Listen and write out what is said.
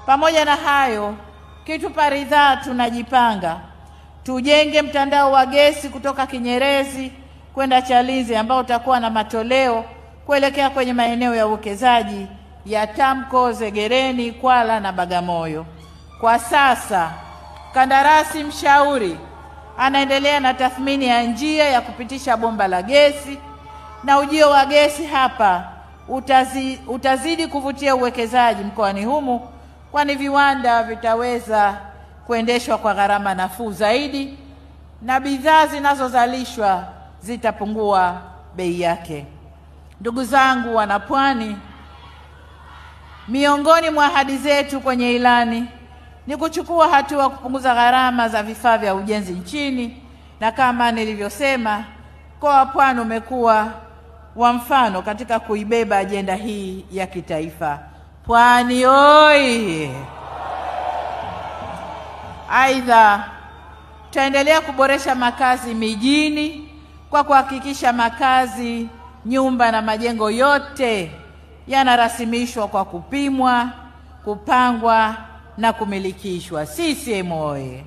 Pamoja na hayo, kitupa ridhaa tunajipanga tujenge mtandao wa gesi kutoka Kinyerezi kwenda Chalinze ambao utakuwa na matoleo kuelekea kwenye maeneo ya uwekezaji ya Tamko, Zegereni, Kwala na Bagamoyo. Kwa sasa kandarasi mshauri anaendelea na tathmini ya njia ya kupitisha bomba la gesi, na ujio wa gesi hapa utazidi kuvutia uwekezaji mkoani humu, kwani viwanda vitaweza kuendeshwa kwa gharama nafuu zaidi na bidhaa zinazozalishwa zitapungua bei yake. Ndugu zangu wanapwani, miongoni mwa ahadi zetu kwenye ilani ni kuchukua hatua kupunguza gharama za vifaa vya ujenzi nchini, na kama nilivyosema, mkoa wa Pwani umekuwa wa mfano katika kuibeba ajenda hii ya kitaifa. Pwani oi! Aidha, tutaendelea kuboresha makazi mijini kwa kuhakikisha makazi, nyumba na majengo yote yanarasimishwa kwa kupimwa, kupangwa na kumilikishwa. CCM oye!